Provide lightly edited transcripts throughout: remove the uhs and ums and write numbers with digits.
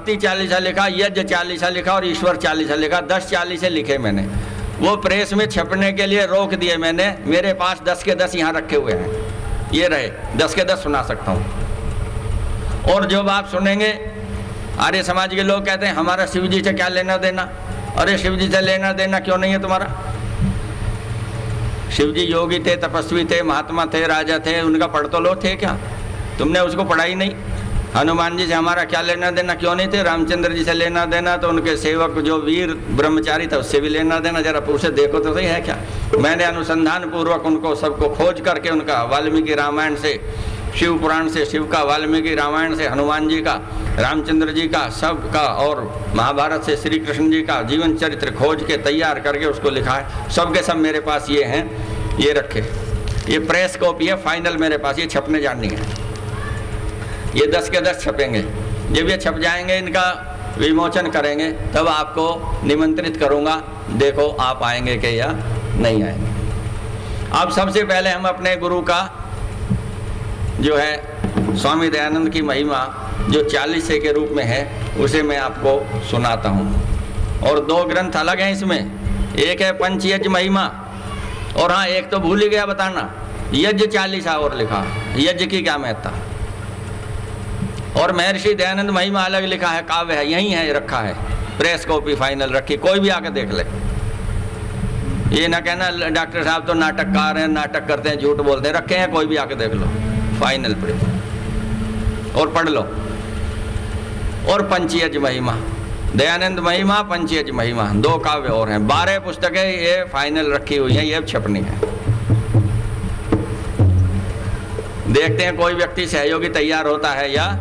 भक्ति 40 लिखा, यज्ञ 40 लिखा और ईश्वर 40 लिखा। 10 40 लिखे मैंने, वो प्रेस में छपने के लिए रोक दिए मैंने। मेरे पास 10 के 10 यहाँ रखे हुए हैं, ये रहे 10 के 10 सुना सकता हूँ। और जो आप सुनेंगे, आर्य समाज के लोग कहते हैं हमारा शिव जी से क्या लेना देना। अरे शिव जी से लेना देना क्यों नहीं है तुम्हारा? शिव जी योगी थे, तपस्वी थे, महात्मा थे, राजा थे, उनका पढ़ तो लो थे क्या? तुमने उसको पढ़ा ही नहीं। हनुमान जी से हमारा क्या लेना देना, क्यों नहीं थे? रामचंद्र जी से लेना देना तो उनके सेवक जो वीर ब्रह्मचारी था उससे भी लेना देना। जरा पूछे देखो तो सही है क्या? मैंने अनुसंधान पूर्वक उनको सबको खोज करके उनका वाल्मीकि रामायण से, शिव पुराण से शिव का, वाल्मीकि रामायण से हनुमान जी का, रामचंद्र जी का, सब का, और महाभारत से श्री कृष्ण जी का जीवन चरित्र खोज के तैयार करके उसको लिखा है। सब के सब मेरे पास ये हैं, ये रखे। ये प्रेस कॉपी है, फाइनल मेरे पास, ये छपने जानी है। ये 10 के 10 छपेंगे। जब ये छप जाएंगे, इनका विमोचन करेंगे, तब आपको निमंत्रित करूँगा। देखो आप आएंगे कि या नहीं आएंगे। अब सबसे पहले हम अपने गुरु का जो है स्वामी दयानंद की महिमा जो 40 के रूप में है, उसे मैं आपको सुनाता हूँ। और 2 ग्रंथ अलग हैं इसमें, एक है पंचयज्ञ महिमा, और हाँ एक तो भूल ही गया बताना, यज्ञ 40 और लिखा, यज्ञ की क्या महत्ता। और महर्षि दयानंद महिमा अलग लिखा है, काव्य है, यही है रखा है, प्रेस कॉपी फाइनल रखी, कोई भी आके देख ले। ये ना कहना डॉक्टर साहब तो नाटककार हैं, नाटक करते हैं, झूठ बोलते हैं, रखे हैं, कोई भी आके देख लो फाइनल प्रेस और पढ़ लो। और पंचयज्ञ महिमा, दयानंद महिमा, पंचयज्ञ महिमा, 2 काव्य और हैं। 12 पुस्तकें ये फाइनल रखी हुई हैं, ये अब छपनी है। देखते हैं कोई व्यक्ति सहयोगी तैयार होता है या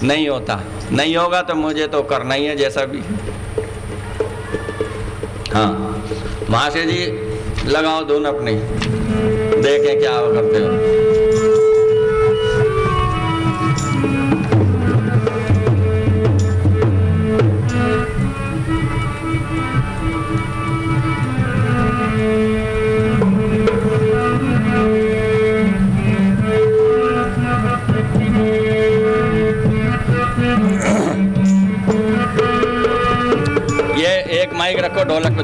नहीं होता। नहीं होगा तो मुझे तो करना ही है जैसा भी। हाँ महाशय जी लगाओ धुन अपनी, देखें क्या करते हो। माइक रखो, ढोलक पे।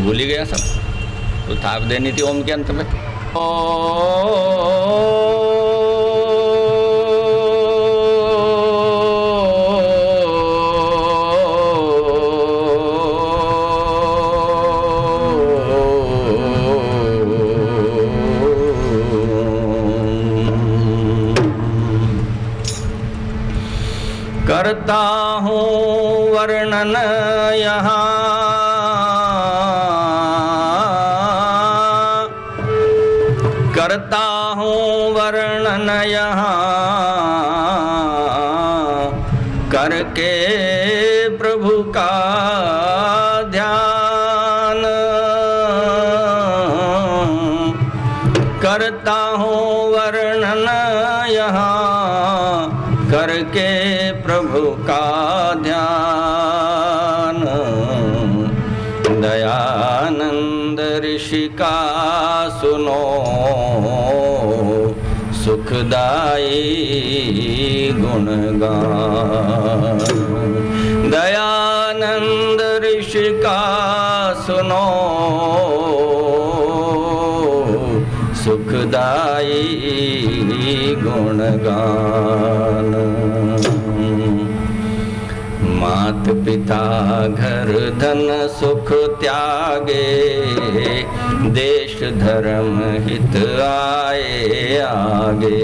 भूल ही गया सब, तो थाप देनी थी ओम के अंत में। करता हूँ वर्णन यहाँ करता हूँ वर्णन यहाँ करके प्रभु का ध्यान। करता हूँ वर्णन यहाँ करके प्रभु का ध्यान। दयानंद ऋषि का सुनो सुखदाई गुणगान। दयानंद ऋषि का सुनो सुखदाई गुणगान। मात पिता घर धन सुख त्यागे देश धर्म हित आए आगे।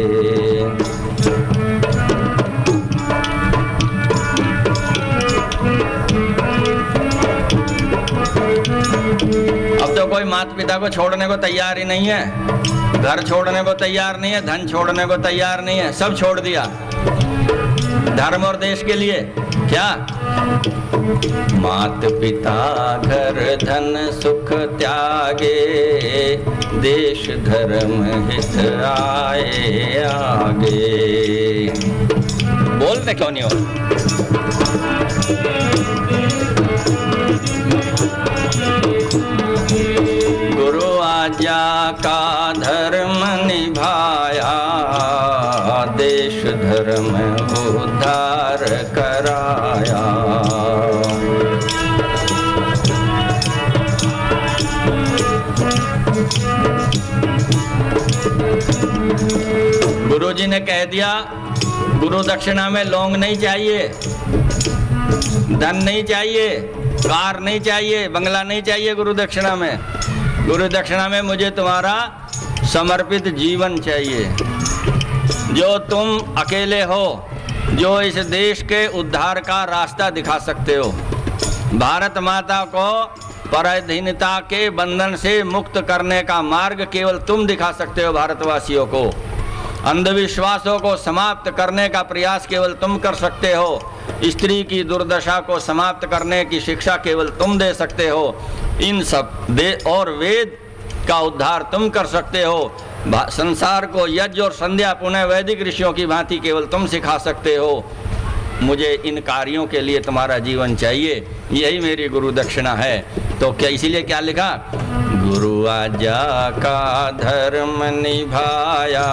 अब तो कोई माता पिता को छोड़ने को तैयार ही नहीं है, घर छोड़ने को तैयार नहीं है, धन छोड़ने को तैयार नहीं है, सब छोड़ दिया धर्म और देश के लिए। क्या मात पिता घर धन सुख त्यागे, देश धर्म हित आए आगे। बोलते क्यों नहीं हो? गुरु आज्ञा का धर्म निभाया, देश धर्म उद्धार कराया। गुरु जी ने कह दिया, गुरु दक्षिणा में लौंग नहीं चाहिए, धन नहीं चाहिए, कार नहीं चाहिए, बंगला नहीं चाहिए। गुरु दक्षिणा में, गुरु दक्षिणा में मुझे तुम्हारा समर्पित जीवन चाहिए। जो तुम अकेले हो, जो इस देश के उद्धार का रास्ता दिखा सकते हो। भारत माता को पराधीनता के बंधन से मुक्त करने का मार्ग केवल तुम दिखा सकते हो भारतवासियों को। अंधविश्वासों को समाप्त करने का प्रयास केवल तुम कर सकते हो। स्त्री की दुर्दशा को समाप्त करने की शिक्षा केवल तुम दे सकते हो। इन सब और वेद का उद्धार तुम कर सकते हो। संसार को यज्ञ और संध्या पुनः वैदिक ऋषियों की भांति केवल तुम सिखा सकते हो। मुझे इन कार्यों के लिए तुम्हारा जीवन चाहिए, यही मेरी गुरु दक्षिणा है। तो क्या इसीलिए क्या लिखा? गुरु आज्ञा का धर्म निभाया,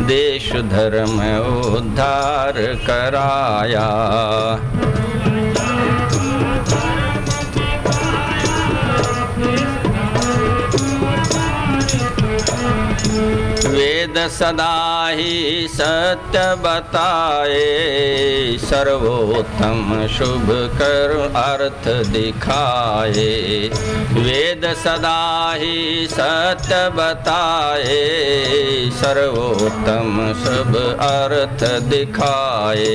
देश धर्म उद्धार कराया। वेद सदा ही सत्य बताए, सर्वोत्तम शुभ कर अर्थ दिखाए। वेद सदा ही सत्य बताए, सर्वोत्तम शुभ अर्थ दिखाए।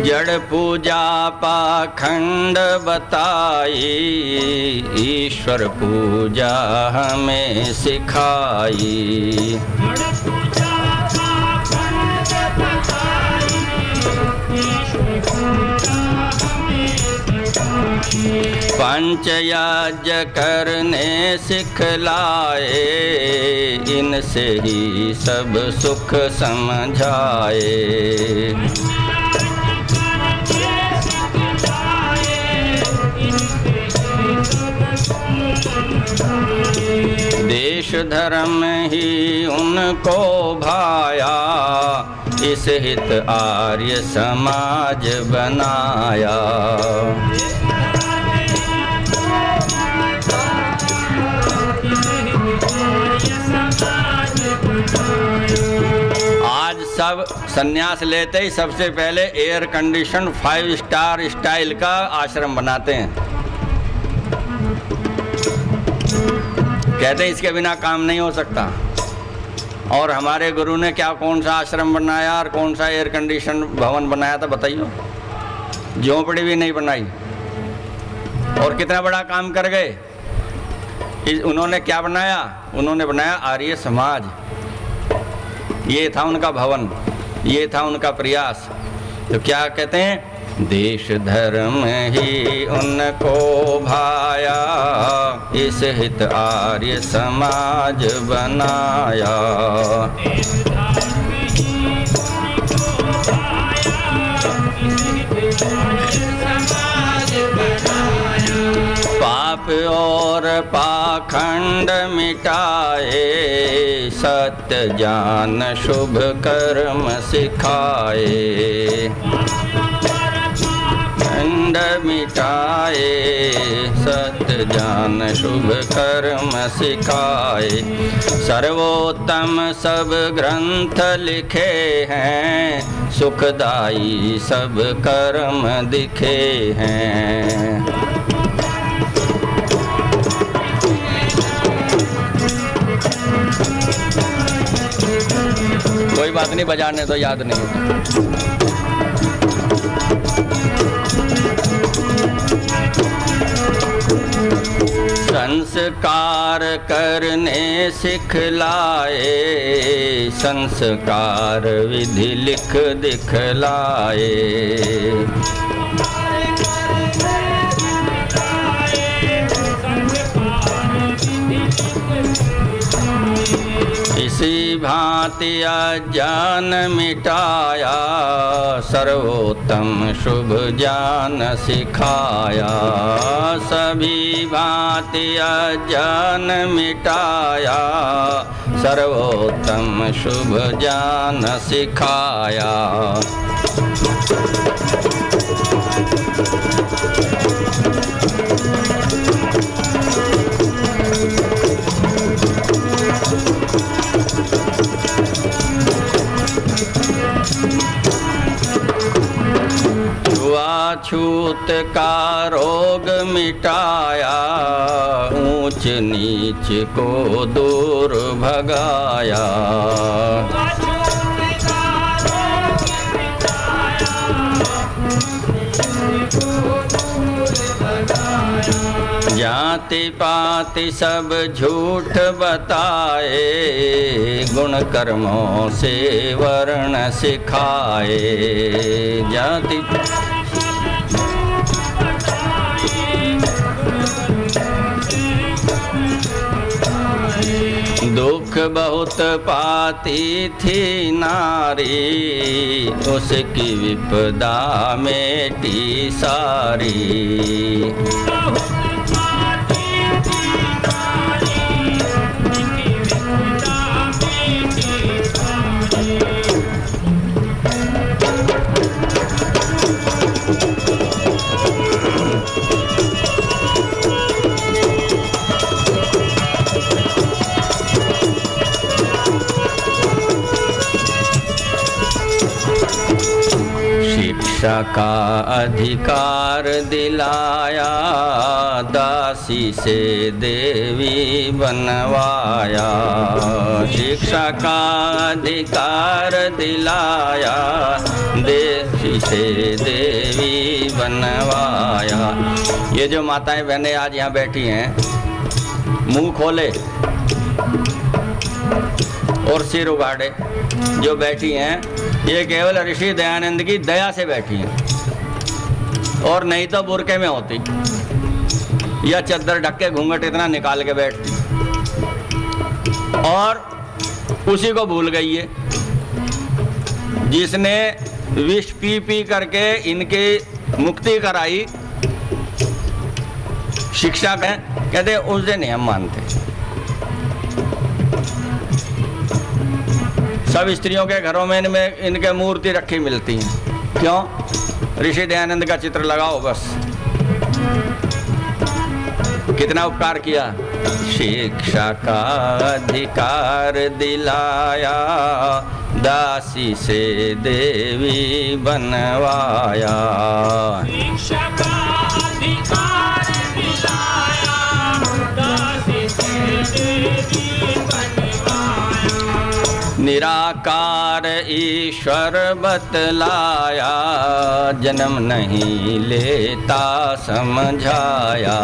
जड़ पूजा पाखंड बताई, ईश्वर पूजा हमें सिखाई। पंचयज्ञ करने सिखलाए, इनसे ही सब सुख समझाए। देश धर्म ही उनको भाया, इस हित आर्य समाज बनाया। आज सब संन्यास लेते ही सबसे पहले एयर कंडीशन 5 स्टार स्टाइल का आश्रम बनाते हैं। कहते हैं इसके बिना काम नहीं हो सकता। और हमारे गुरु ने क्या कौन सा आश्रम बनाया और कौन सा एयर कंडीशन भवन बनाया था बताइए? झोंपड़ी भी नहीं बनाई। और कितना बड़ा काम कर गए। उन्होंने क्या बनाया? उन्होंने बनाया आर्य समाज। ये था उनका भवन, ये था उनका प्रयास। तो क्या कहते हैं? देश धर्म ही उनको भाया, इस हित आर्य समाज बनाया। पाप और पाखंड मिटाए, सत्य ज्ञान शुभ कर्म सिखाए। खंड मिटाए, सत्य ज्ञान शुभ कर्म सिखाए। सर्वोत्तम सब ग्रंथ लिखे हैं, सुखदाई सब कर्म दिखे हैं। कोई बात नहीं, बजाने तो याद नहीं होता। संस्कार करने सिखलाए, संस्कार विधि लिख दिखलाए। इसी भांति अज्ञान मिटाया, सर्वोत्तम शुभ ज्ञान सिखाया। सभी भांति अज्ञान मिटाया, सर्वोत्तम शुभ ज्ञान सिखाया। छूत का रोग मिटाया, ऊंच नीच को दूर भगाया। जाति पाति सब झूठ बताए, गुण कर्मों से वर्ण सिखाए। जाति दुख बहुत पाती थी नारी, उसकी विपदा मेटी सारी। शिक्षा का अधिकार दिलाया, दासी से देवी बनवाया। शिक्षा का अधिकार दिलाया, दासी से देवी बनवाया। ये जो माताएं बहनें आज यहाँ बैठी हैं, मुंह खोले और सिर उगाड़े जो बैठी हैं, ये केवल ऋषि दयानंद की दया से बैठी हैं, और नहीं तो बुरके में होती या चद्दर ढक के घूंघट इतना निकाल के बैठती, और उसी को भूल गई है जिसने विष पी पी करके इनकी मुक्ति कराई। शिक्षा कहते उसे नहीं हम मानते। सब स्त्रियों के घरों में इनके मूर्ति रखी मिलती हैं। क्यों? ऋषि दयानंद का चित्र लगाओ बस। कितना उपकार किया। शिक्षा का अधिकार दिलाया, दासी से देवी बनवाया। शिक्षा का अधिकार दिलाया, दासी से देवी बनवाया। निराकार ईश्वर बतलाया, जन्म नहीं लेता समझाया।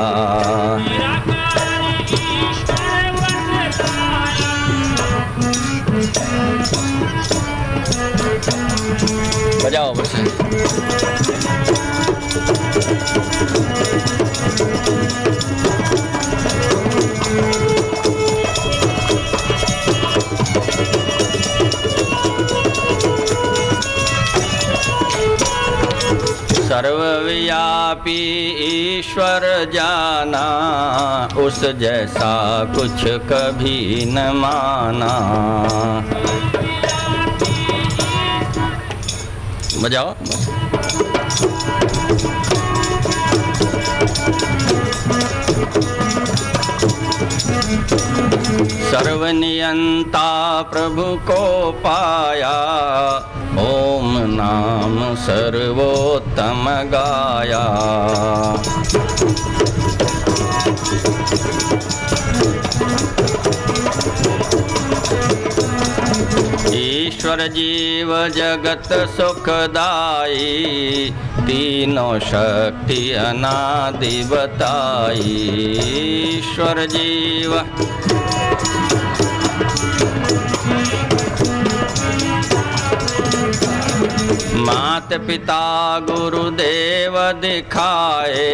बजाओ बस। सर्वव्यापी ईश्वर जाना, उस जैसा कुछ कभी न माना। बजाओ। सर्वनियंता प्रभु को पाया, ओम नाम सर्वोत्तम गाया। ईश्वर ईश्वर जीव जगत सुखदाई, तीनों शक्ति अनादि बताई। ईश्वर जीव मात पिता गुरुदेव दिखाए,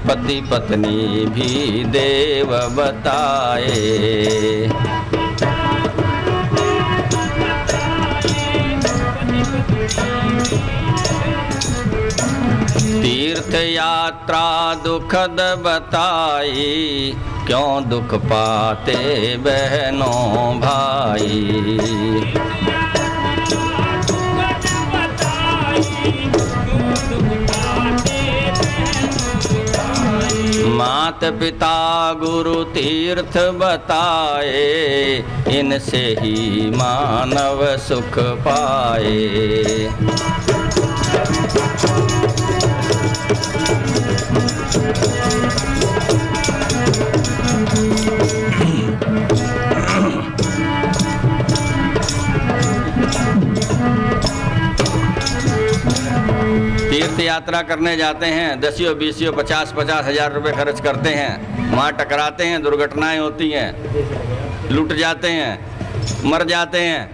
पति पत्नी भी देव बताए। तीर्थ यात्रा दुखद बताई, क्यों दुख पाते बहनों भाई। मात पिता गुरु तीर्थ बताए, इनसे ही मानव सुख पाए। तीर्थ यात्रा करने जाते हैं, 10 20 50 हज़ार रुपये खर्च करते हैं, वहाँ टकराते हैं, दुर्घटनाएं होती हैं, लूट जाते हैं, मर जाते हैं,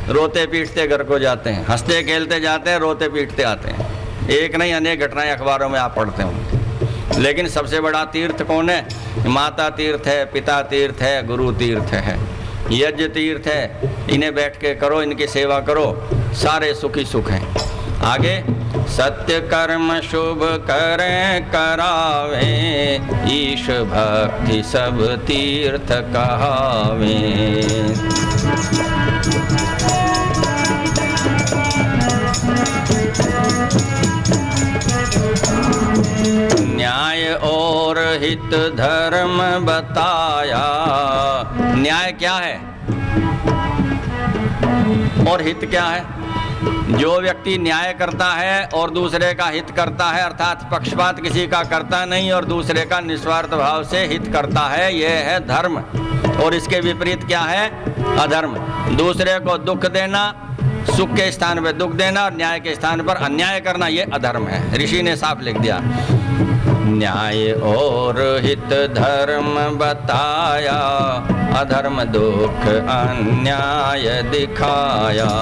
रोते पीटते घर को जाते हैं, हंसते खेलते जाते हैं, रोते पीटते आते हैं। एक नहीं अनेक घटनाएं अखबारों में आप पढ़ते होंगे। लेकिन सबसे बड़ा तीर्थ कौन है? माता तीर्थ है, पिता तीर्थ है, गुरु तीर्थ है, यज्ञ तीर्थ है। इन्हें बैठ के करो, इनकी सेवा करो, सारे सुखी सुख हैं। आगे सत्य कर्म शुभ करें करावे, ईश भक्ति सब तीर्थ कहावे। न्याय और हित धर्म बताया। न्याय क्या है और हित क्या है? जो व्यक्ति न्याय करता है और दूसरे का हित करता है, अर्थात पक्षपात किसी का करता नहीं और दूसरे का निस्वार्थ भाव से हित करता है, यह है धर्म। और इसके विपरीत क्या है? अधर्म। दूसरे को दुख देना, सुख के स्थान पर दुख देना और न्याय के स्थान पर अन्याय करना, ये अधर्म है। ऋषि ने साफ लिख दिया, न्याय और हित धर्म बताया, अधर्म दुख अन्याय दिखाया।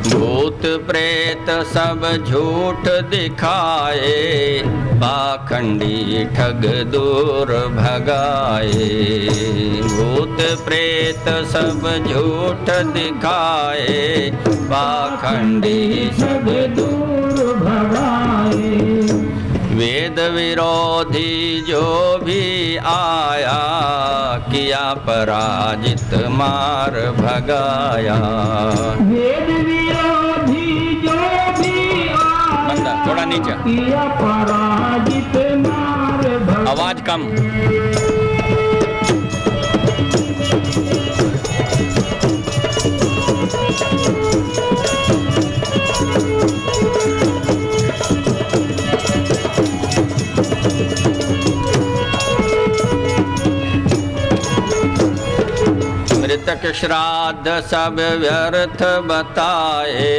भूत प्रेत सब झूठ दिखाए, पाखंडी ठग दूर भगाए। भूत प्रेत सब झूठ दिखाए, पाखंडी सब दूर भगाए। वेद विरोधी जो भी आया, किया पराजित मार भगाया। वेद विरोधी जो भी आया, बंदा थोड़ा नीचे, किया पराजित मार भगाया। आवाज कम। मृतक श्राद्ध सब व्यर्थ बताए,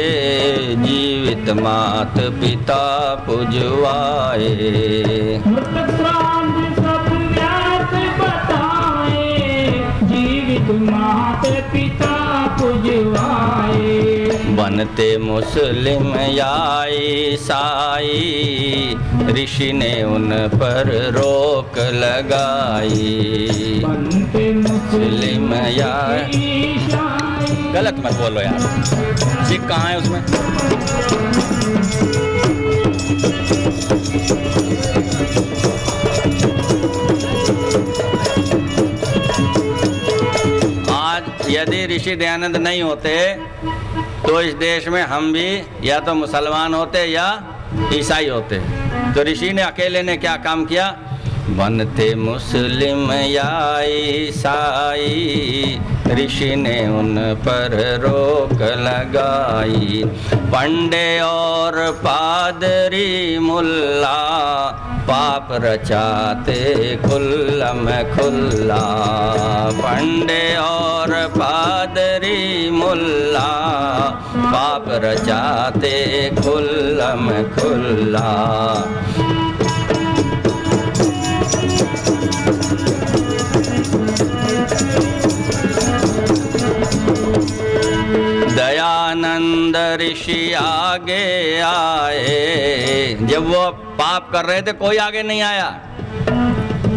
जीवित मात पिता पुजवाए। मृतक श्राद्ध सब व्यर्थ बताए, जीवित मात पिता पुजवाए। बनते मुस्लिम या ईसाई, ऋषि ने उन पर रोक लगाई। बनते मुस्लिम या गलत मत बोलो यार, सिख कहाँ है उसमें? आज यदि ऋषि दयानंद नहीं होते तो इस देश में हम भी या तो मुसलमान होते या ईसाई होते। तो ऋषि ने अकेले ने क्या काम किया? बनते मुस्लिम या ईसाई, ऋषि ने उन पर रोक लगाई। पंडे और पादरी मुल्ला पाप रचाते खुल्लम खुल्ला। पंडे और पादरी मुल्ला पाप रचाते खुल्लम खुल्ला। दयानंद ऋषि आगे आए। जब वो पाप कर रहे थे कोई आगे नहीं आया।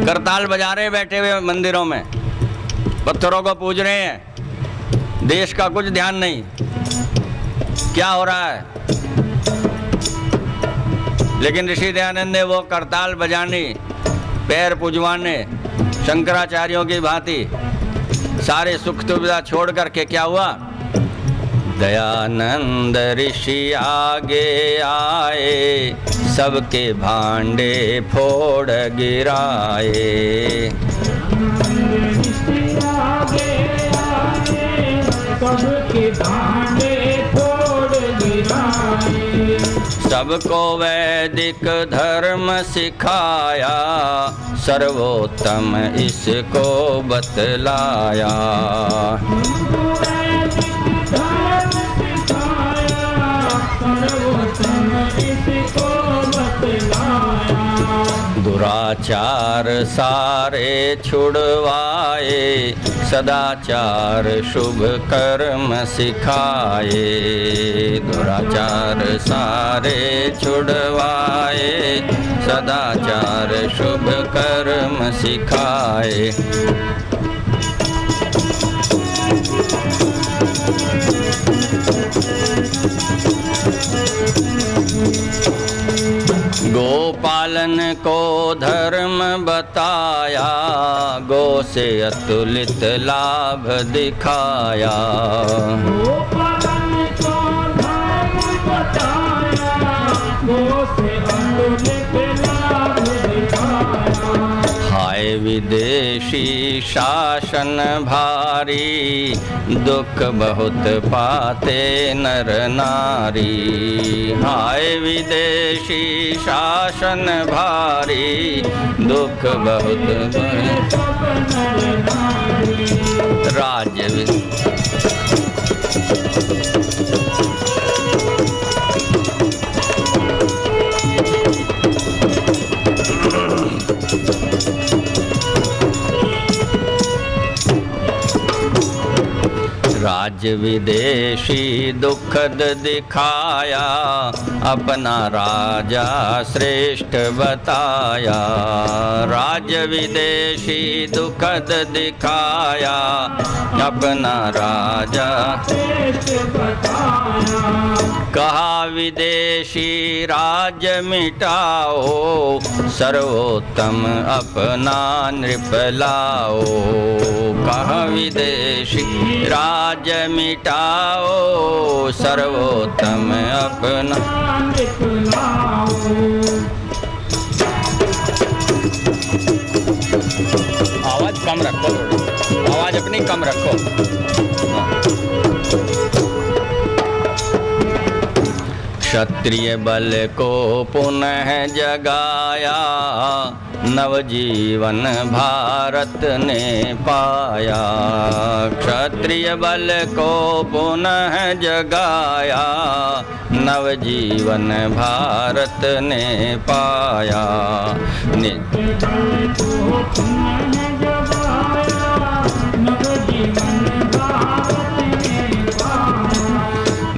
करताल बजा रहे बैठे हुए मंदिरों में, पत्थरों को पूज रहे हैं, देश का कुछ ध्यान नहीं। क्या हो रहा है? लेकिन ऋषि दयानंद ने वो करताल बजाने, पैर पुजवाने, शंकराचार्यों की भांति सारे सुख सुविधा छोड़ करके क्या हुआ? दयानंद ऋषि आगे आए, सबके भांडे फोड़ गिराए। सबके भांडे फोड़ गिराए। सबको वैदिक धर्म सिखाया, सर्वोत्तम इसको बतलाया। दुराचार सारे छुड़वाए, सदाचार शुभ कर्म सिखाए। दुराचार सारे छुड़वाए, सदाचार शुभ कर्म सिखाए। गोपालन को धर्म बताया, गो से अतुलित लाभ दिखाया। गोपालन को धर्म बताया, गो से अतुलित लाभ दिखाया। हाय विदेशी शासन भारी, दुख बहुत पाते नर नारी। हाय विदेशी शासन भारी, दुख बहुत राज्य। राज्य विदेशी दुखद दिखाया, अपना राजा श्रेष्ठ बताया। राज्य विदेशी दुखद दिखाया, अपना राजा श्रेष्ठ बताया। कहा विदेशी राज्य मिटाओ, सर्वोत्तम अपना नृप लाओ। कहा विदेशी राज्य मिटाओ, सर्वोत्तम अपना नृप लाओ। आवाज कम रखो, आवाज अपनी कम रखो। क्षत्रिय बल को पुनः जगाया, नवजीवन भारत ने पाया। क्षत्रिय बल को पुनः जगाया, नवजीवन भारत ने पाया।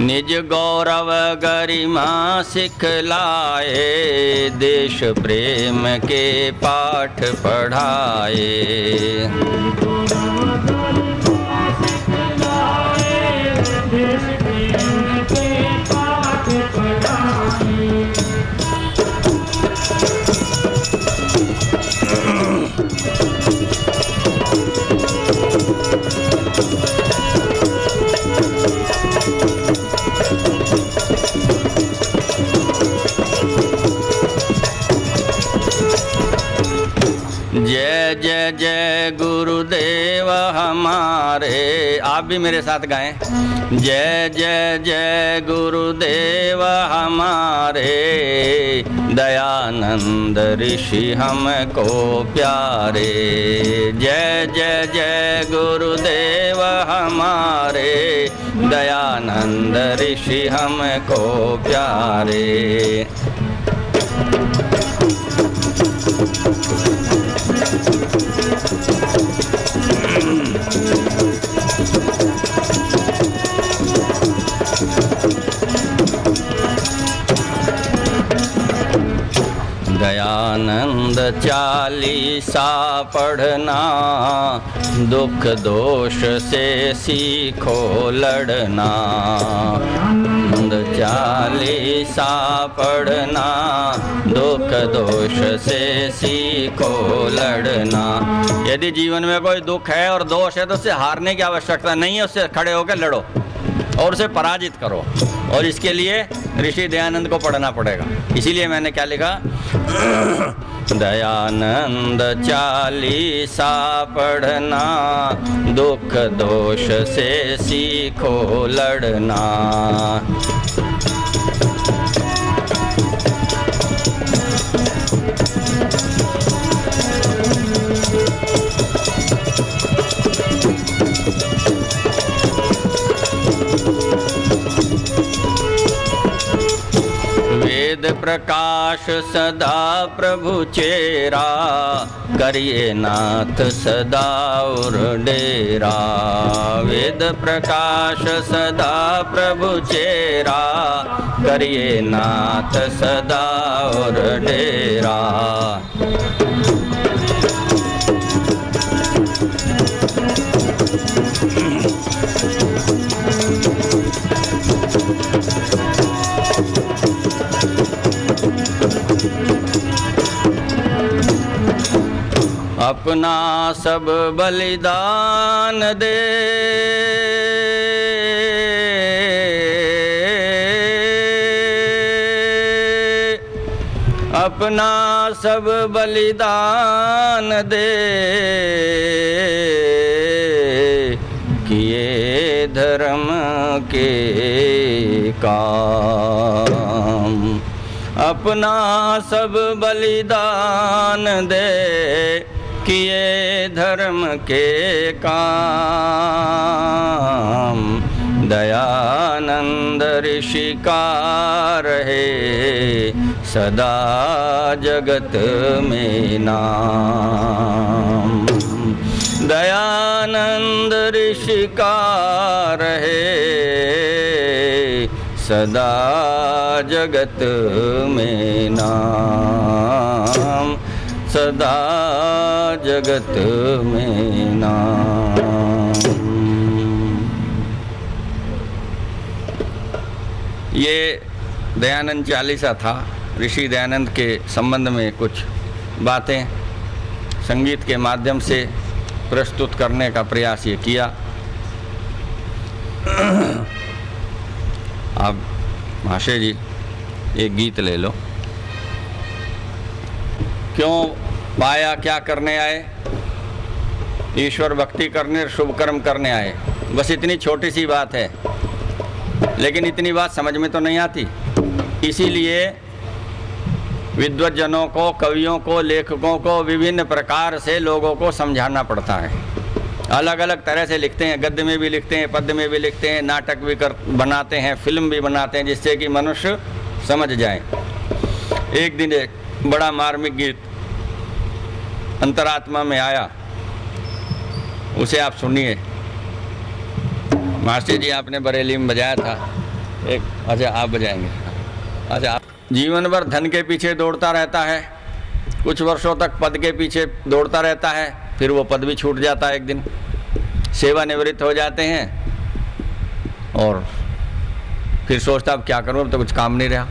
निज गौरव गरिमा सिखलाए, देश प्रेम के पाठ पढ़ाए। देश प्रेम के पाठ पढ़ाए। जय जय जय गुरु गुरुदेव हमारे। आप भी मेरे साथ गाएं। जय जय जय गुरुदेव हमारे, दयानंद ऋषि हमको प्यारे। जय जय जय गुरुदेव हमारे, दयानंद ऋषि हमको प्यारे। दयानंद चालीसा पढ़ना, दुख दोष से सीखो लड़ना। दयानंद चालीसा पढ़ना, दुख दोष से सीखो लड़ना। यदि जीवन में कोई दुख है और दोष है तो उससे हारने की आवश्यकता नहीं है, उससे खड़े होकर लड़ो और उसे पराजित करो। और इसके लिए ऋषि दयानंद को पढ़ना पड़ेगा। इसीलिए मैंने क्या लिखा, दयानंद चालीसा पढ़ना, दुख दोष से सीखो लड़ना। वेद प्रकाश सदा प्रभु चेरा, करिए नाथ सदा और डेरा। वेद प्रकाश सदा प्रभु चेरा, करिए नाथ सदा और डेरा। अपना सब बलिदान दे, अपना सब बलिदान दे, किए धर्म के काम। अपना सब बलिदान दे, किए धर्म के काम। दयानंद ऋषि का रहे सदा जगत में नाम। दयानंद ऋषि का रहे सदा जगत में नाम। सदा जगत में नाम। ये दयानंद चालीसा था। ऋषि दयानंद के संबंध में कुछ बातें संगीत के माध्यम से प्रस्तुत करने का प्रयास ये किया। आप महाशय जी एक गीत ले लो। क्यों पाया, क्या करने आए? ईश्वर भक्ति करने, शुभ कर्म करने आए। बस इतनी छोटी सी बात है, लेकिन इतनी बात समझ में तो नहीं आती। इसीलिए विद्वज्जनों को, कवियों को, लेखकों को विभिन्न प्रकार से लोगों को समझाना पड़ता है। अलग अलग तरह से लिखते हैं, गद्य में भी लिखते हैं, पद्य में भी लिखते हैं, नाटक भी बनाते हैं, फिल्म भी बनाते हैं, जिससे कि मनुष्य समझ जाए। एक दिन एक बड़ा मार्मिक गीत अंतरात्मा में आया, उसे आप सुनिए। मास्टर जी आपने बरेली में बजाया था एक। अच्छा आप बजाएंगे? अच्छा। आप जीवन भर धन के पीछे दौड़ता रहता है, कुछ वर्षों तक पद के पीछे दौड़ता रहता है, फिर वो पद भी छूट जाता है। एक दिन सेवानिवृत्त हो जाते हैं और फिर सोचता अब क्या करूँ, अब तो कुछ काम नहीं रहा।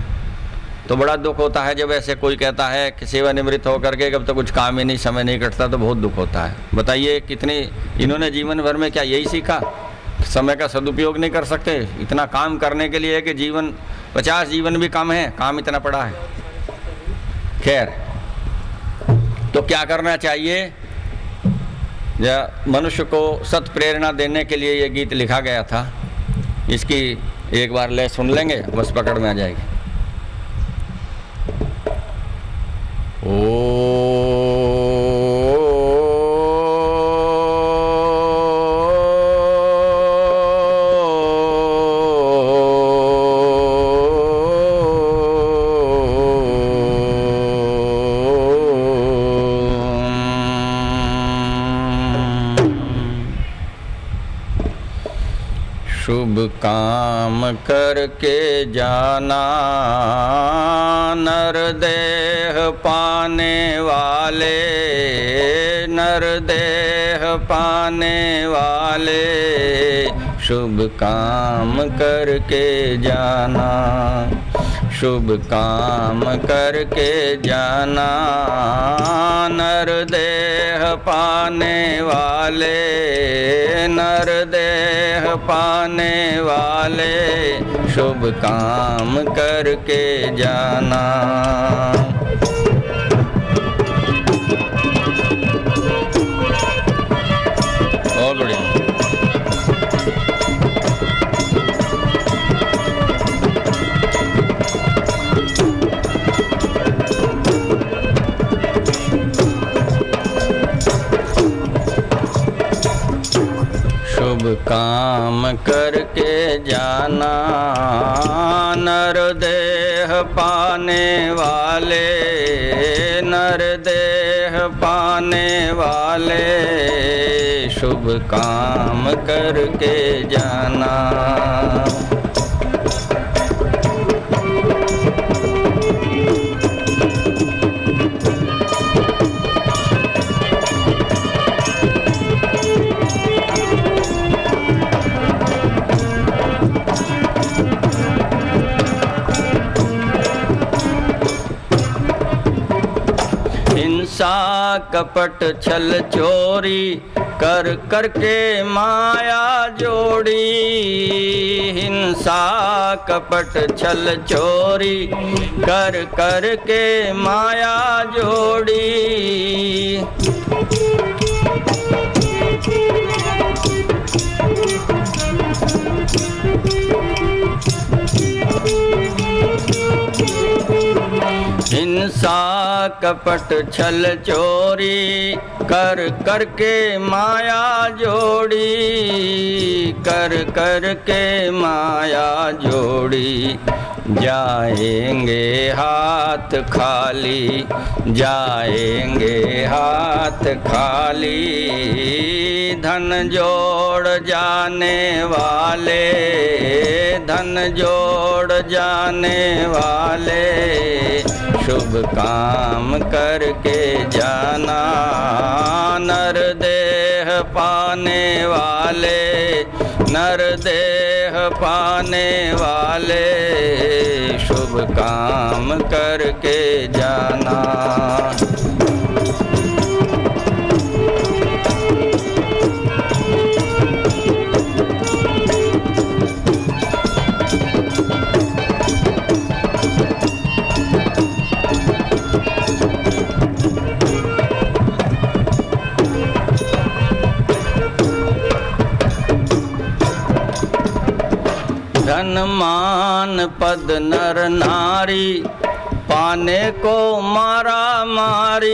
तो बड़ा दुख होता है जब ऐसे कोई कहता है कि सेवानिवृत्त होकर के अब तो कुछ काम ही नहीं, समय नहीं कटता, तो बहुत दुख होता है। बताइए कितनी इन्होंने जीवन भर में क्या यही सीखा? समय का सदुपयोग नहीं कर सकते? इतना काम करने के लिए कि जीवन 50 जीवन भी कम है, काम इतना पड़ा है। खैर, तो क्या करना चाहिए? या मनुष्य को सत प्रेरणा देने के लिए ये गीत लिखा गया था। इसकी एक बार ले सुन लेंगे, बस पकड़ में आ जाएगी। शुभ काम करके जाना नर देह पाने वाले, नर देह पाने वाले, शुभ काम करके जाना, शुभ काम करके जाना नर देह पाने वाले, नर देह पाने वाले, शुभ काम करके जाना। बहुत बढ़िया। शुभ काम करके जाना नर देह पाने वाले, नर देह पाने वाले, शुभ काम करके जाना। हिंसा कपट छल चोरी कर कर के माया जोड़ी, हिंसा कपट छल चोरी कर कर के माया जोड़ी। हिंसा कपट छल चोरी कर कर के माया जोड़ी, कर कर के माया जोड़ी। जाएंगे हाथ खाली, जाएंगे हाथ खाली, धन जोड़ जाने वाले, धन जोड़ जाने वाले, शुभ काम करके जाना नर देह पाने वाले, नर देह पाने वाले, शुभ काम करके जाना। धन मान पद नर नारी पाने को मारा मारी,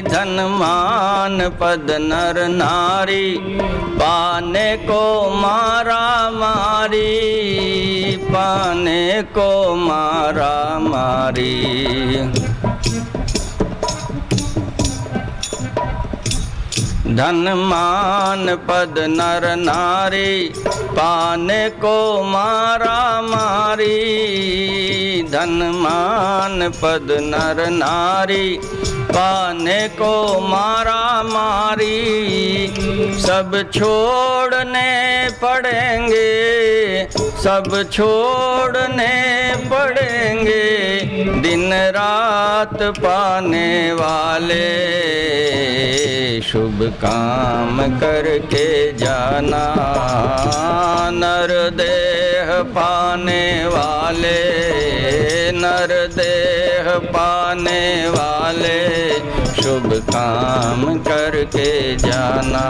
धन मान पद नर नारी पाने को मारा मारी, पाने को मारा मारी। धन मान पद नर नारी पाने को मारा मारी, धन मान पद नर नारी पाने को मारा मारी। सब छोड़ने पड़ेंगे, सब छोड़ने पड़ेंगे, दिन रात पाने वाले, शुभ काम करके जाना नर देह पाने वाले, नर देह पाने वाले, शुभ काम करके जाना।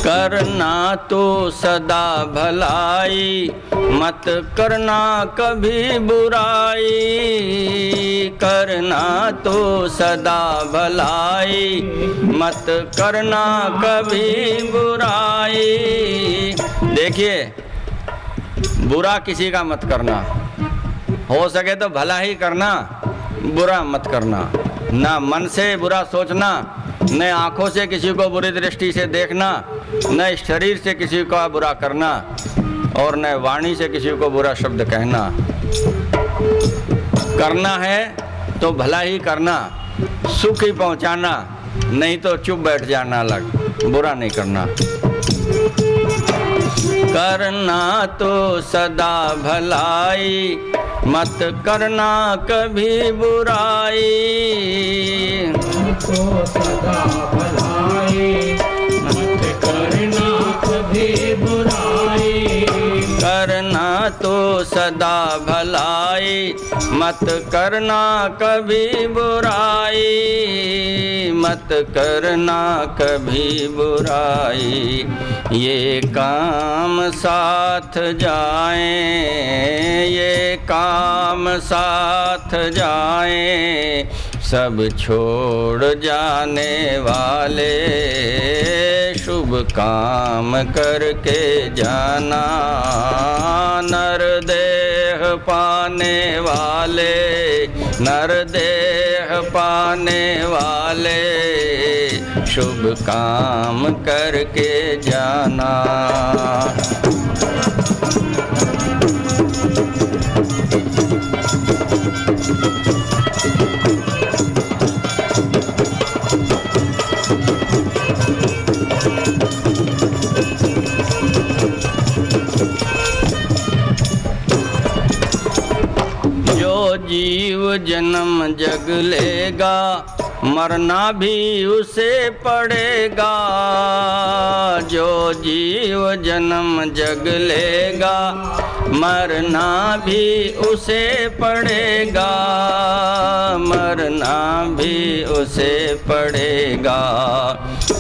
करना तो सदा भलाई, मत करना कभी बुराई। करना तो सदा भलाई, मत करना कभी बुराई। देखिए, बुरा किसी का मत करना, हो सके तो भला ही करना, बुरा मत करना। ना मन से बुरा सोचना, न आँखों से किसी को बुरी दृष्टि से देखना, न शरीर से किसी का बुरा करना, और न वाणी से किसी को बुरा शब्द कहना। करना है तो भला ही करना, सुख ही पहुंचाना, नहीं तो चुप बैठ जाना, अलग बुरा नहीं करना। करना तो सदा भलाई, मत करना कभी बुराई। तो सदा भलाई, मत करना कभी बुराई। करना तो सदा भलाई, मत करना कभी बुराई। मत करना कभी बुराई। ये काम साथ जाएं, ये काम साथ जाएं, सब छोड़ जाने वाले, शुभ काम करके जाना। नर देह पाने वाले, नर देह पाने वाले, शुभ काम करके जाना। जीव जन्म जग लेगा, मरना भी उसे पड़ेगा। जो जीव जन्म जग लेगा, मरना भी उसे पड़ेगा। मरना भी उसे पड़ेगा।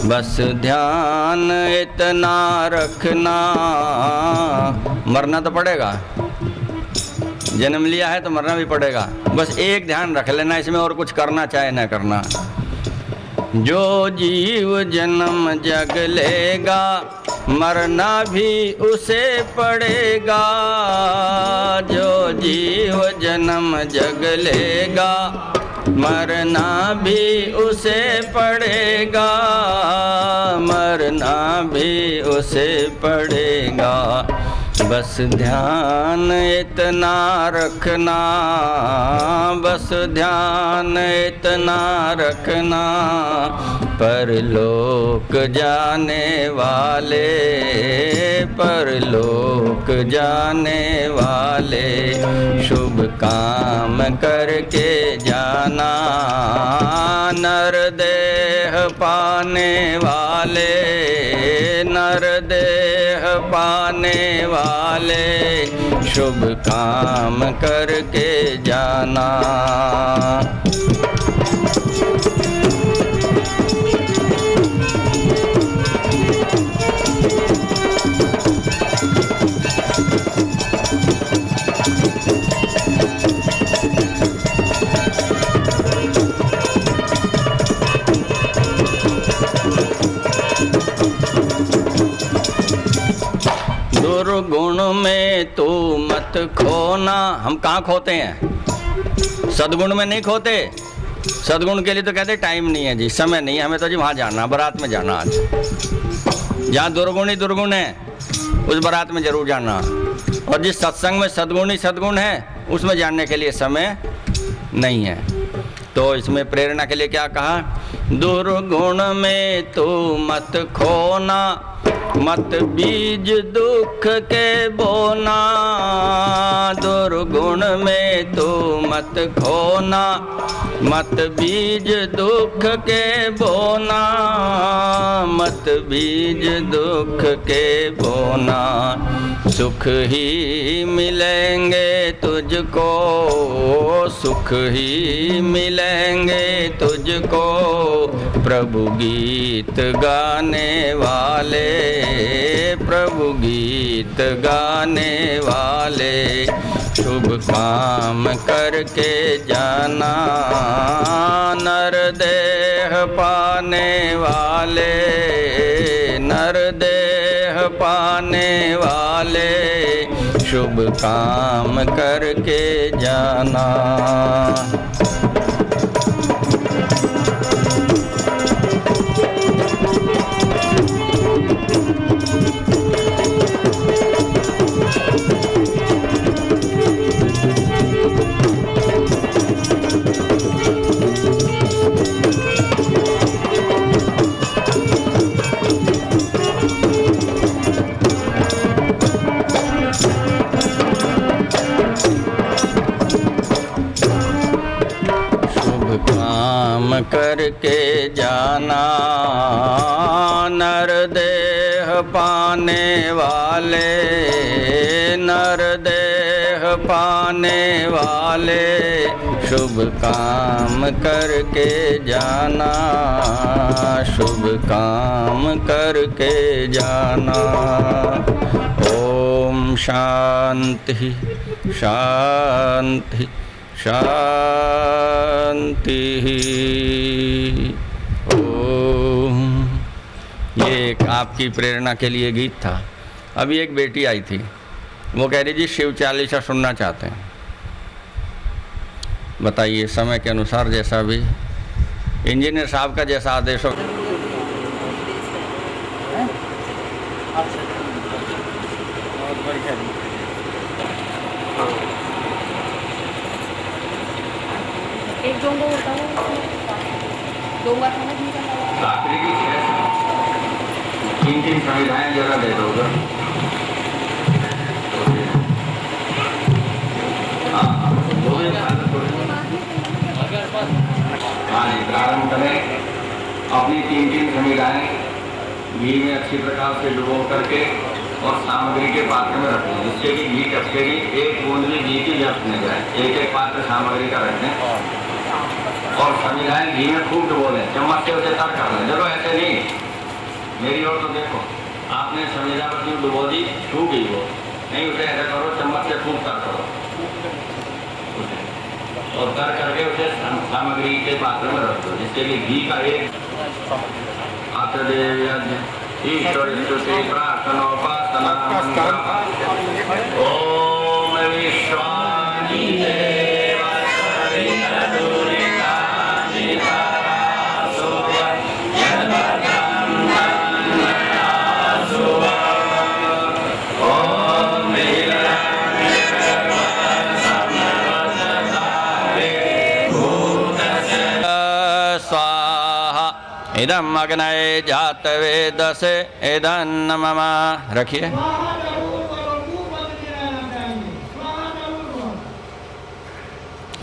बस ध्यान इतना रखना, मरना तो पड़ेगा, जन्म लिया है तो मरना भी पड़ेगा। बस एक ध्यान रख लेना, इसमें और कुछ करना चाहे न करना। जो जीव जन्म जग लेगा, मरना भी उसे पड़ेगा। जो जीव जन्म जग लेगा, मरना भी उसे पड़ेगा। मरना भी उसे पड़ेगा। बस ध्यान इतना रखना, बस ध्यान इतना रखना, परलोक जाने वाले, परलोक जाने वाले, शुभ काम करके जाना। नर देह पाने वाले, नर देह पाने वाले, शुभ काम करके जाना। दुर्गुण में तू मत खोना। हम कहाँ खोते हैं? सदगुण में नहीं खोते। सदगुण के लिए तो कहते टाइम नहीं है जी, समय नहीं है, हमें तो जी वहाँ जाना, बारात में जाना। आज जहाँ दुर्गुण ही दुर्गुण है, उस बारात में जरूर जाना। और जिस सत्संग में सदगुण ही सदगुण है, उसमें जानने के लिए समय नहीं है। तो इसमें प्रेरणा के लिए क्या कहा? दुर्गुण में तू मत खोना, मत बीज दुख के बोना, दुर्गुण में तू मत खोना। मत बीज दुख के बोना, मत बीज दुख के बोना। सुख ही मिलेंगे तुझको, सुख ही मिलेंगे तुझको। प्रभु गीत गाने वाले, प्रभु गीत गाने वाले। शुभ काम करके जाना, नर देह पाने वाले, नर देह पाने वाले। शुभ काम करके जाना। करके जाना, नर देह पाने वाले, नर देह पाने वाले। शुभ काम करके जाना, शुभ काम करके जाना। ओम शांति शांति शांति। ओम। ये एक आपकी प्रेरणा के लिए गीत था। अभी एक बेटी आई थी, वो कह रही जी शिव चालीसा सुनना चाहते हैं। बताइए, समय के अनुसार जैसा भी इंजीनियर साहब का जैसा आदेश हो। एक डोंगा होता है, डोंगा समझ नहीं करना। तीन संविधाएं जरा दे दो। प्रारंभ करें अपनी तीन संविधाएं घी में अच्छी प्रकार से डुबो करके और सामग्री के पात्र में रखें, जिससे कि घी टपकेगी, एक बूंद भी घी की व्यर्थ नहीं जाए। एक एक पात्र सामग्री का रखें और संविधाएं घी में खूब डुबो लें, चम्मच से उसे तर कर लें। देखो ऐसे नहीं, मेरी ओर तो देखो, आपने संविधान क्यों डुबो दी, छू गई वो नहीं, उसे ऐसा करो, चम्मच से खूब तर करो और तर करके उसे सामग्री के पात्र में रख दो, जिससे कि घी का एक आत्मदेव ईश्वर स्तुति प्रार्थना उपासना। ओम विश्वानि देवा इदम अग्नये जातवेदसे इदन्न मम। रखिए।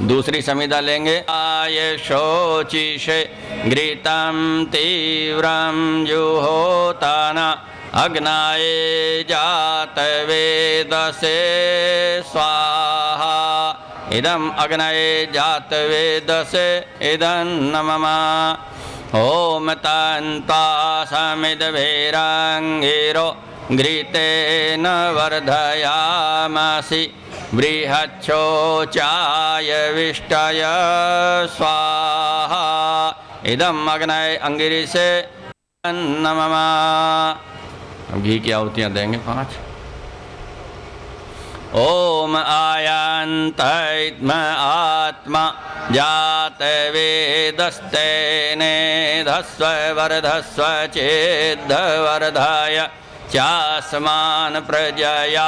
दूसरी समिधा लेंगे। आय शोचिषे घृतं तीव्रं जुहोतान अग्नाये जातवेदसे स्वाहा। इदम अग्नये जातवेदसे इदन्न मम। ओम तन्ता समिद्भिरङ्गिरो घृतेन वर्धयामसि बृहच्छोचाय विष्टय स्वाहा। इदम अग्नये अंगिरि से नमः। अब घी की आहुतियाँ देंगे 5। ओम आयन्तैत्म आत्मा जातवेदस्तेने धस्व वर्धस्व चेद्धवर्धाय चास्मान् प्रजया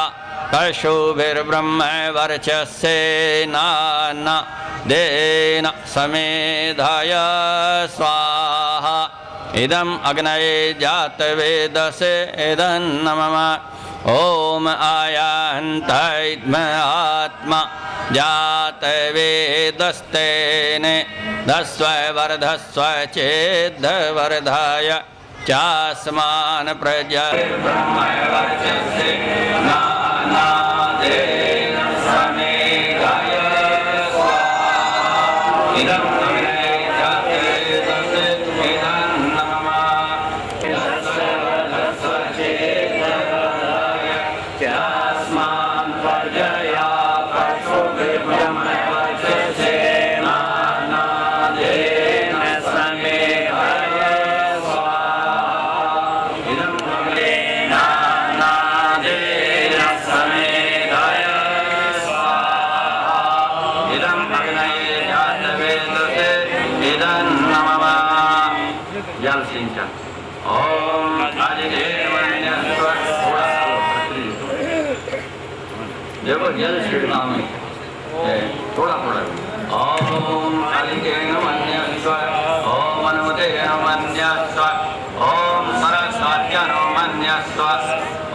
पशुभिर्ब्रह्म वर्चस्सेनान देन समेधाय स्वाहा। इदम अग्नये जातवेदसे इदन्नमम ओम आयान्तैद्म आत्मा जातवेदस्तेने धस्व वर्धस्व चेद्धवर्धाय चास्मान प्रजा ब्रह्मवर्चसे नानादेन समेधाय इदं अग्नये जातवेदसे इदन्नमम धस्व चेद्धवर्धाय चास्मान प्रजया ब्रह्मवर्चसे नानादेन समेधाय जल सिंचन ओम देखो जल छिड़काव में थोड़ा थोड़ा ओम कालिकेन मन्यस्व ओम अनुमतेन मन्यस्व ओम सरस्वत्यन मन्यस्व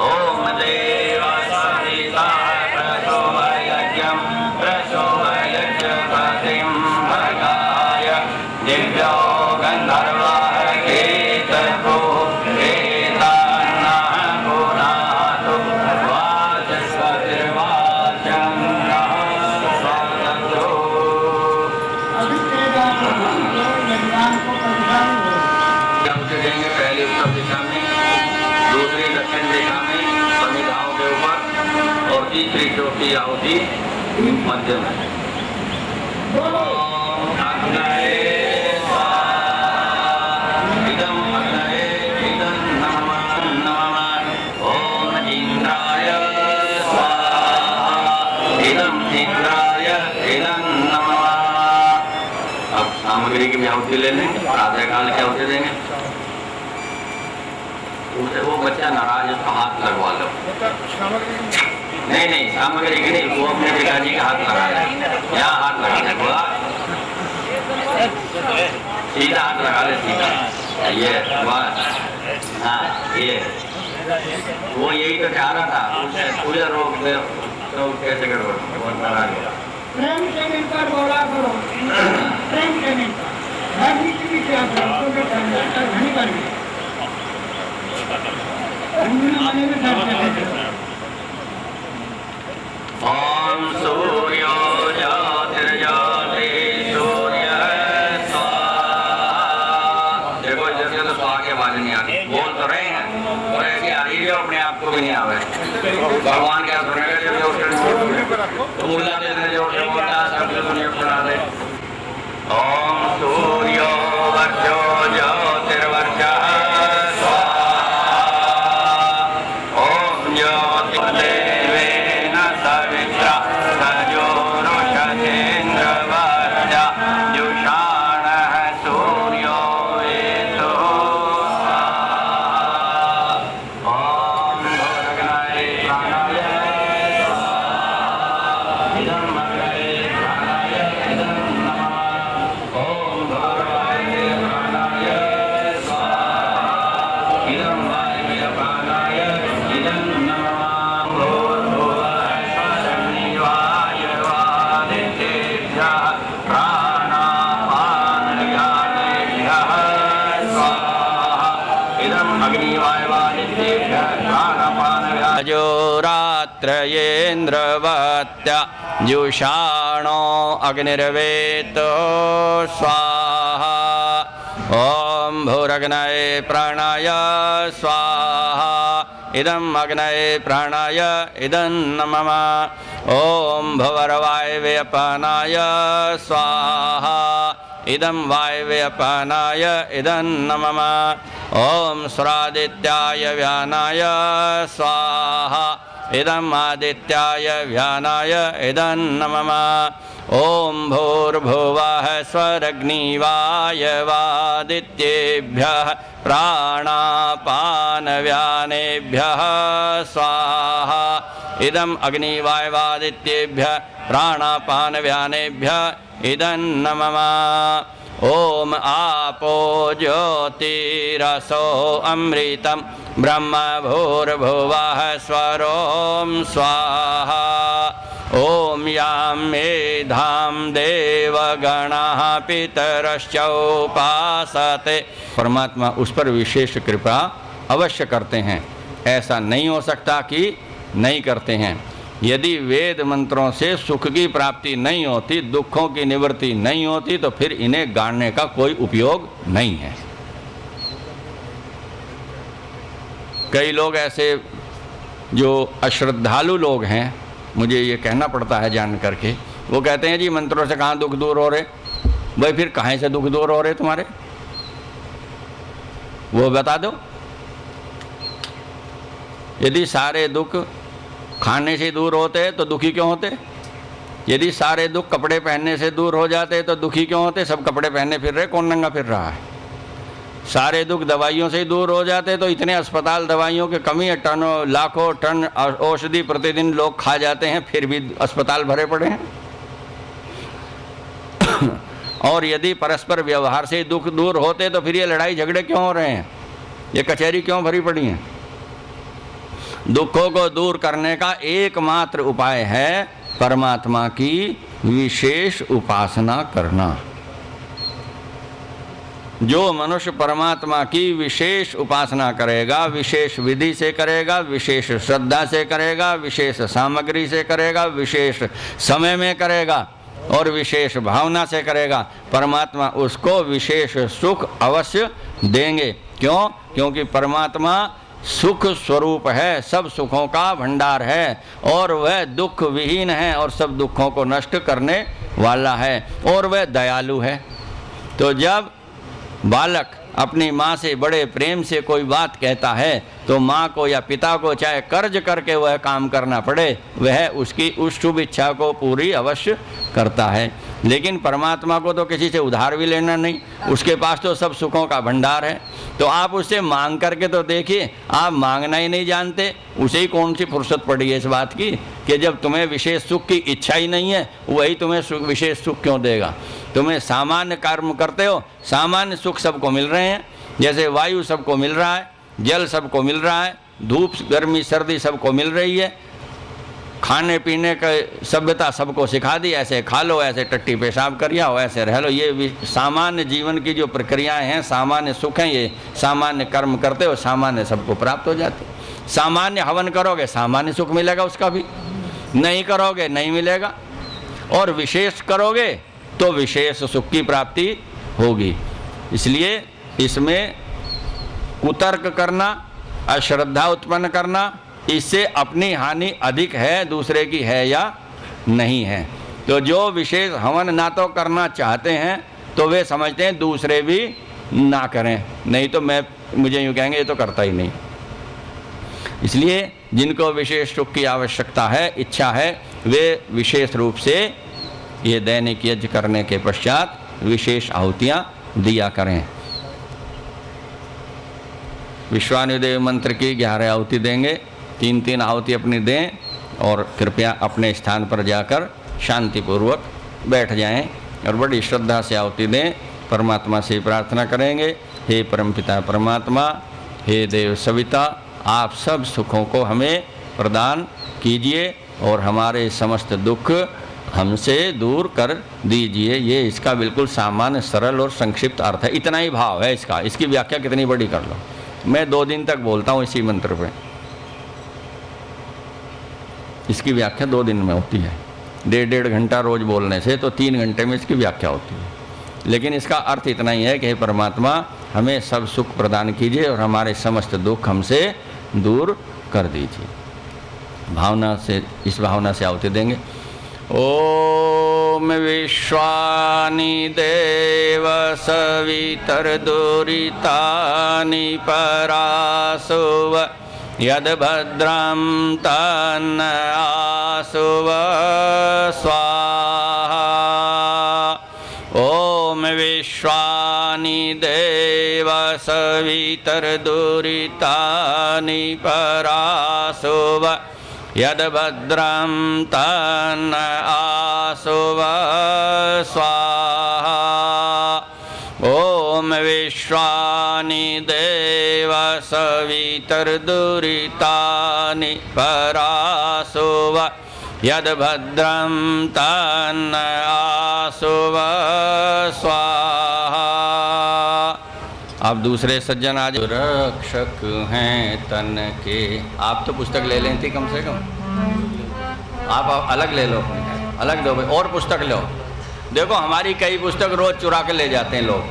ओम देवसहिता प्रसोमयज्ञं प्रसोमयज्ञपतिं भगाय दिव्यो गन्धर्वः कीर्तको एतान्नः पुनातु वाचस्पतिर्वाचं नः स्वतन्त्रो देंगे पहले उत्तर दिशा में, दूसरी दक्षिण दिशा में समिधाओं के ऊपर और तीसरी चौथी आहुति मध्य में। अब सामग्री की आहुति ले लेंगे, प्रातः काल की आहुति देंगे। उससे वो बच्चा नाराज है, उसका हाथ लगवा लो। नहीं नहीं सामग्री की नहीं, वो अपने पिताजी का हाथ लगा ले, यहाँ हाथ लगा ले, सीधा हाथ लगा ले, सीधा ये बस। हाँ ये वो यही तो चाह रहा था, उससे पूजा रोक दे तो कैसे करो, वो नाराज हो। प्रेम से मिलकर बोला करो, प्रेम से मिलकर राजनीति की क्या करो तो घनी कर ओम सूर्यो ज्योतिर्ज्योति सूर्य स्वाहा। देखो जैसे तो स्वाहा के आवाज नहीं आती, बोल तो रहे हैं और ऐसी आ रही है अपने आप को भी नहीं आवे। भगवान क्या सुनेगा जब जो तो मुल्ला देने जो बोलता है सब दुनिया सुना दे। ओम सूर्यो वर्चो ज्योतिर्वर्चः स्वाहा। ओम ज्योतिर्देवेन सवित्रा सजोरुषधेन्द्रवर्चा जुषाणः सूर्यो वेतो स्वाहा। ओम भोरग्नये प्राणाय इदं मग्नये प्राणाय इदं नमः। ओम भोरवाये प्राणाय स्वाहा। इदं वायवे प्राणाय इदं नमः। भूर्भुवः स्वरग्निवायवादितेभ्यः प्राणापानव्यानेभ्यः स्वाहा। इदं अग्निवायवादितेभ्यः प्राणापानव्या अजोरात्रयेन्द्रवत्या जुषाणो अग्निर्वेतो स्वाहा। ओम भूरग्नये प्राणाय स्वाहा। इदं अग्नये प्राणाय इदं नमः। ओम भुवर्वायवे अपानाय स्वाहा। इदं वायवे अपानाय इदं नमः। ओम सुरादित्याय व्यानाय स्वाहा। इदं आदित्याय व्यानाय इदं नमः। ओम भूर्भुवः स्वरग्निवायवादित्येभ्यः प्राणापानव्यानेभ्यः स्वाहा। इदं अग्निवायवादित्येभ्यः प्राणापानव्यानेभ्यः इदं नमः। ओम आपो ज्योतिरसो अमृतम ब्रह्म भूर्भुवः स्वरोम स्वाहा। ओम यां मेधां देवगणः पितरश्चोपासते। परमात्मा उस पर विशेष कृपा अवश्य करते हैं। ऐसा नहीं हो सकता कि नहीं करते हैं। यदि वेद मंत्रों से सुख की प्राप्ति नहीं होती, दुखों की निवृत्ति नहीं होती, तो फिर इन्हें गाड़ने का कोई उपयोग नहीं है। कई लोग ऐसे जो अश्रद्धालु लोग हैं, मुझे ये कहना पड़ता है जान करके, वो कहते हैं जी मंत्रों से कहाँ दुख दूर हो रहे। भाई फिर कहाँ से दुख दूर हो रहे तुम्हारे, वो बता दो। यदि सारे दुख खाने से दूर होते तो दुखी क्यों होते? यदि सारे दुख कपड़े पहनने से दूर हो जाते तो दुखी क्यों होते? सब कपड़े पहने फिर रहे, कौन नंगा फिर रहा है? सारे दुख दवाइयों से ही दूर हो जाते तो इतने अस्पताल दवाइयों की कमी है, टनों लाखों टन औषधि प्रतिदिन लोग खा जाते हैं, फिर भी अस्पताल भरे पड़े हैं। और यदि परस्पर व्यवहार से दुख दूर होते तो फिर ये लड़ाई झगड़े क्यों हो रहे हैं, ये कचहरी क्यों भरी पड़ी हैं? दुखों को दूर करने का एकमात्र उपाय है परमात्मा की विशेष उपासना करना। जो मनुष्य परमात्मा की विशेष उपासना करेगा, विशेष विधि से करेगा, विशेष श्रद्धा से करेगा, विशेष सामग्री से करेगा, विशेष समय में करेगा और विशेष भावना से करेगा, परमात्मा उसको विशेष सुख अवश्य देंगे। क्यों? क्योंकि परमात्मा सुख स्वरूप है, सब सुखों का भंडार है और वह दुख विहीन है और सब दुखों को नष्ट करने वाला है और वह दयालु है। तो जब बालक अपनी माँ से बड़े प्रेम से कोई बात कहता है तो माँ को या पिता को चाहे कर्ज करके वह काम करना पड़े, वह उसकी उस शुभ इच्छा को पूरी अवश्य करता है। लेकिन परमात्मा को तो किसी से उधार भी लेना नहीं, उसके पास तो सब सुखों का भंडार है। तो आप उससे मांग करके तो देखिए, आप मांगना ही नहीं जानते, उसे ही कौन सी फुर्सत पड़ी है इस बात की कि जब तुम्हें विशेष सुख की इच्छा ही नहीं है, वही तुम्हें विशेष सुख क्यों देगा? तुम्हें सामान्य कर्म करते हो, सामान्य सुख सबको मिल रहे हैं, जैसे वायु सबको मिल रहा है, जल सबको मिल रहा है, धूप गर्मी सर्दी सबको मिल रही है, खाने पीने का सभ्यता सबको सिखा दी, ऐसे खा लो, ऐसे टट्टी पेशाब कर आओ, ऐसे रह लो। ये सामान्य जीवन की जो प्रक्रियाएं हैं, सामान्य सुख हैं, ये सामान्य कर्म करते हो सामान्य सबको प्राप्त हो जाते। सामान्य हवन करोगे सामान्य सुख मिलेगा, उसका भी नहीं करोगे नहीं मिलेगा, और विशेष करोगे तो विशेष सुख की प्राप्ति होगी। इसलिए इसमें कुतर्क करना, अश्रद्धा उत्पन्न करना, इससे अपनी हानि अधिक है, दूसरे की है या नहीं है। तो जो विशेष हवन ना तो करना चाहते हैं तो वे समझते हैं दूसरे भी ना करें, नहीं तो मुझे यूँ कहेंगे ये तो करता ही नहीं। इसलिए जिनको विशेष सुख की आवश्यकता है, इच्छा है, वे विशेष रूप से ये दैनिक यज्ञ करने के पश्चात विशेष आहुतियाँ दिया करें। विश्वानुदेव मंत्र की 11 आहुति देंगे, 3-3 आहुति अपनी दें और कृपया अपने स्थान पर जाकर शांतिपूर्वक बैठ जाएं और बड़ी श्रद्धा से आहुति दें। परमात्मा से प्रार्थना करेंगे, हे परमपिता परमात्मा, हे देव सविता, आप सब सुखों को हमें प्रदान कीजिए और हमारे समस्त दुख हमसे दूर कर दीजिए। ये इसका बिल्कुल सामान्य सरल और संक्षिप्त अर्थ है, इतना ही भाव है इसका। इसकी व्याख्या कितनी बड़ी कर लो, मैं 2 दिन तक बोलता हूँ इसी मंत्र पे। इसकी व्याख्या 2 दिन में होती है, 1.5 घंटा रोज बोलने से तो 3 घंटे में इसकी व्याख्या होती है। लेकिन इसका अर्थ इतना ही है कि हे परमात्मा, हमें सब सुख प्रदान कीजिए और हमारे समस्त दुख हमसे दूर कर दीजिए। भावना से, इस भावना से आहुति देंगे। ओम विश्वानि देव सवितर्दुरितानि परासुव यद्भद्रं तन्न आसुव स्वाहा। ओम विश्वानि देव सवितर्दुरितानि परासुव यद्भद्रं तन्न आसुव स्वाहा। सवितर्दुरितानि परासुव यद भद्रं तन्न आसुव स्वाहा। आप दूसरे सज्जन आज रक्षक हैं तन के। आप तो पुस्तक ले लेती कम से कम, आप अलग ले लो, अलग दो भाई, और पुस्तक लो। देखो हमारी कई पुस्तक रोज चुरा के ले जाते हैं लोग।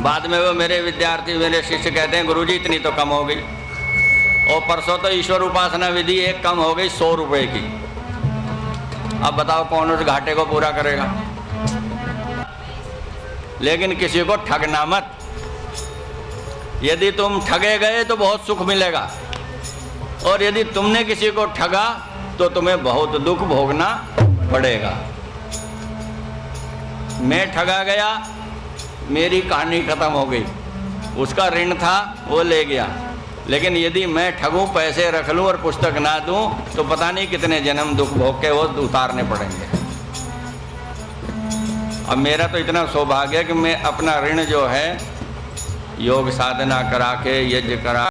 बाद में वो मेरे विद्यार्थी, मेरे शिष्य कहते हैं गुरुजी इतनी तो कम हो गई। और परसों तो ईश्वर उपासना विधि एक कम हो गई 100 रुपये की। अब बताओ कौन उस घाटे को पूरा करेगा। लेकिन किसी को ठगना मत। यदि तुम ठगे गए तो बहुत सुख मिलेगा, और यदि तुमने किसी को ठगा तो तुम्हें बहुत दुख भोगना पड़ेगा। मैं ठगा गया, मेरी कहानी खत्म हो गई। उसका ऋण था वो ले गया। लेकिन यदि मैं ठगूं, पैसे रख लूं और पुस्तक ना दूं तो पता नहीं कितने जन्म दुख भोग के वो उतारने पड़ेंगे। अब मेरा तो इतना सौभाग्य है कि मैं अपना ऋण जो है योग साधना करा के, यज्ञ करा